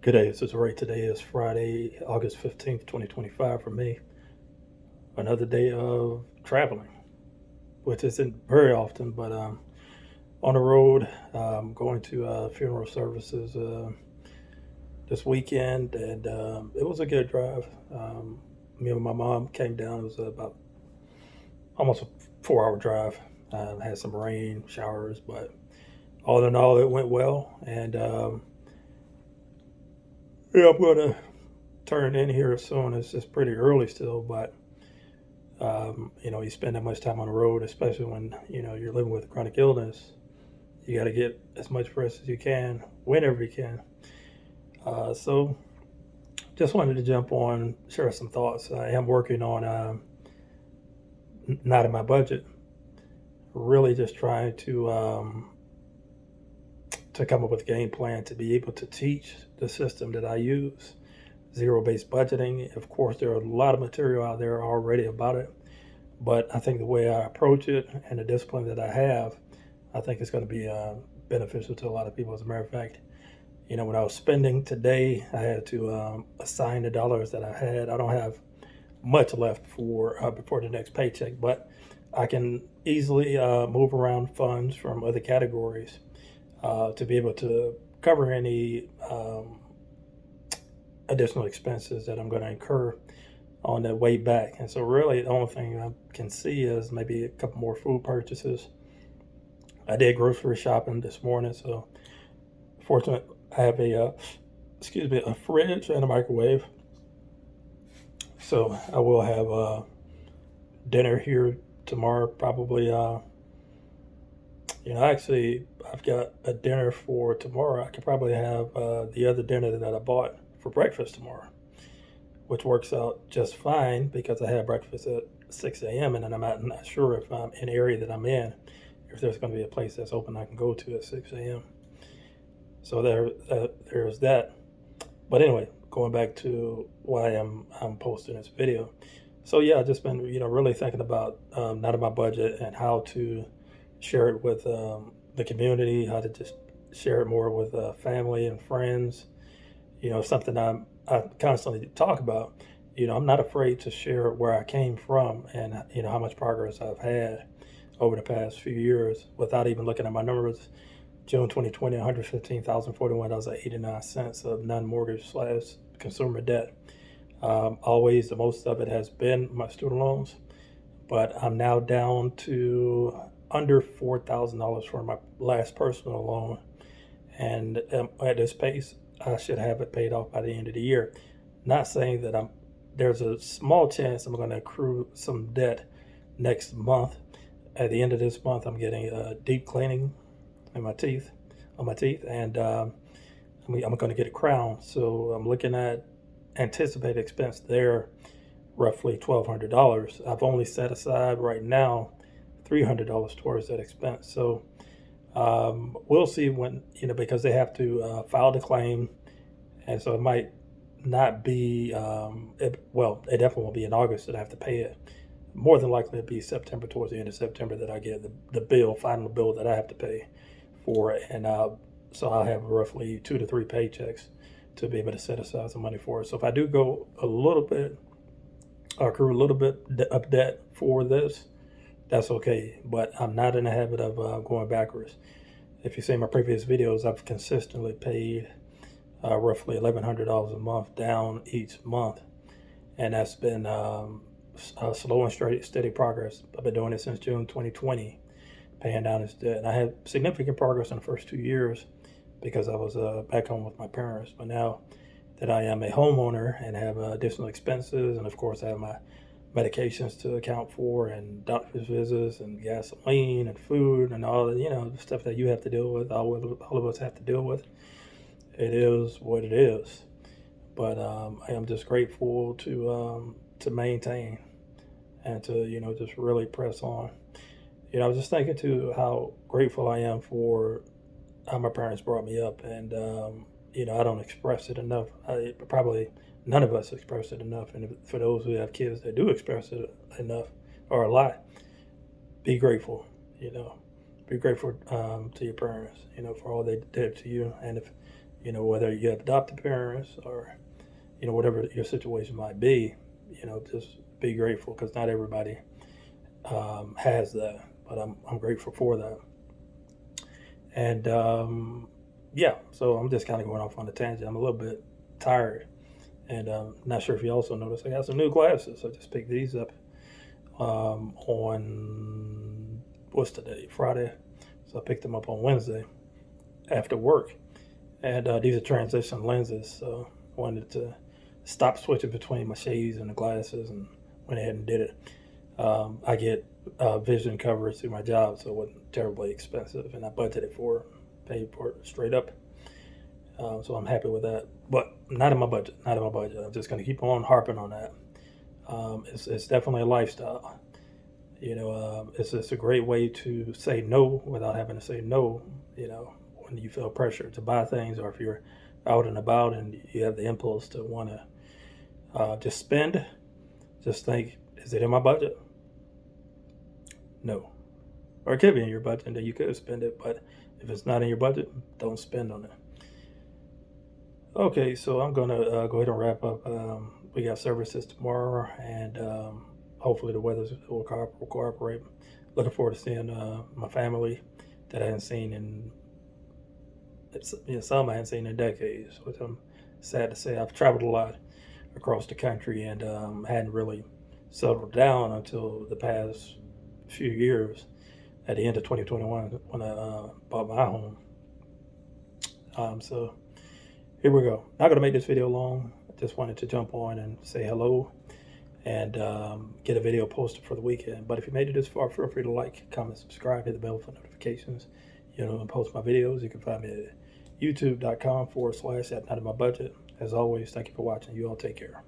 Good day, this is Ray. Today is Friday, August 15th, 2025 for me. Another day of traveling, which isn't very often, but on the road, going to funeral services this weekend, and it was a good drive. Me and my mom came down. It was about almost a 4 hour drive. Had some rain, showers, but all in all, it went well. And yeah, I'm going to turn in here soon. It's just pretty early still, but you spend that much time on the road, especially when you're living with a chronic illness. You got to get as much rest as you can, whenever you can. So, just wanted to jump on, share some thoughts. I am working on not in my budget. Really, just trying to come up with a game plan to be able to teach the system that I use, zero-based budgeting. Of course, there are a lot of material out there already about it, but I think the way I approach it and the discipline that I have, I think it's going to be beneficial to a lot of people. As a matter of fact, when I was spending today, I had to assign the dollars that I had. I don't have much left for before the next paycheck, but I can easily move around funds from other categories to be able to cover any additional expenses that I'm going to incur on the way back. And so, really, the only thing I can see is maybe a couple more food purchases. I did grocery shopping this morning, so fortunate I have a fridge and a microwave. So I will have dinner here tomorrow, probably. Actually, I've got a dinner for tomorrow. I could probably have the other dinner that I bought for breakfast tomorrow, which works out just fine because I had breakfast at 6 a.m. and then not sure if I'm in the area that I'm in, if there's going to be a place that's open I can go to at 6 a.m. So there's that. But anyway, going back to why I'm posting this video. So yeah, I've just been really thinking about not in my budget and how to share it with the community, how to just share it more with family and friends. Something I constantly talk about. I'm not afraid to share where I came from and how much progress I've had over the past few years without even looking at my numbers. June 2020, $115,041.89 of non-mortgage / consumer debt. Always the most of it has been my student loans, but I'm now down to under $4,000 for my last personal loan. And at this pace, I should have it paid off by the end of the year. Not saying that there's a small chance I'm going to accrue some debt next month. At the end of this month, I'm getting a deep cleaning on my teeth, and I'm going to get a crown. So I'm looking at anticipated expense there, roughly $1,200. I've only set aside right now $300 towards that expense. So we'll see when, because they have to file the claim. And so it might not be, it definitely won't be in August that I have to pay it. More than likely it'll be September, towards the end of September, that I get the final bill that I have to pay for it. And so I'll have roughly 2 to 3 paychecks to be able to set aside some money for it. So if I do go accrue a little bit of debt for this, that's okay. But I'm not in the habit of going backwards. If you see my previous videos, I've consistently paid roughly $1,100 a month down each month. And that's been slow and steady progress. I've been doing it since June 2020, paying down this debt. And I had significant progress in the first 2 years because I was back home with my parents. But now that I am a homeowner and have additional expenses, and of course I have my medications to account for, and doctor's visits, and gasoline, and food, and all the stuff that you have to deal with, all of us have to deal with. It is what it is. But I am just grateful to maintain and to just really press on. I was just thinking too how grateful I am for how my parents brought me up, and I don't express it enough. Probably none of us express it enough, and for those who have kids that do express it enough or a lot, be grateful. Be grateful to your parents. For all they did to you, and if You know, whether you have adopted parents or, you know, whatever your situation might be, you know, just be grateful, because not everybody has that. But I'm grateful for that. And yeah, so I'm just kind of going off on a tangent. I'm a little bit tired, and not sure if you also noticed I got some new glasses. I just picked these up on what's today, Friday. So I picked them up on Wednesday after work, and these are transition lenses. So I wanted to stop switching between my shades and the glasses, and went ahead and did it. I get vision coverage through my job, so it wasn't terribly expensive, and I budgeted for it, paid for it straight up. So I'm happy with that, but not in my budget. Not in my budget. I'm just going to keep on harping on that. It's definitely a lifestyle. You know, it's a great way to say no without having to say no. You know, when you feel pressure to buy things, or if you're out and about and you have the impulse to want to just spend, just think, is it in my budget? No. Or it could be in your budget and then you could spend it, but if it's not in your budget, don't spend on it. Okay, so I'm going to go ahead and wrap up. We got services tomorrow, and hopefully the weather will cooperate. Looking forward to seeing my family that I hadn't seen in, some I hadn't seen in decades, which I'm sad to say. I've traveled a lot across the country, and hadn't really settled down until the past few years at the end of 2021 when I bought my home. So here we go. Not going to make this video long. I just wanted to jump on and say hello and get a video posted for the weekend. But if you made it this far, feel free to like, comment, subscribe, hit the bell for notifications. You know, and post my videos. You can find me at youtube.com/@notinmybudget. As always, thank you for watching. You all take care.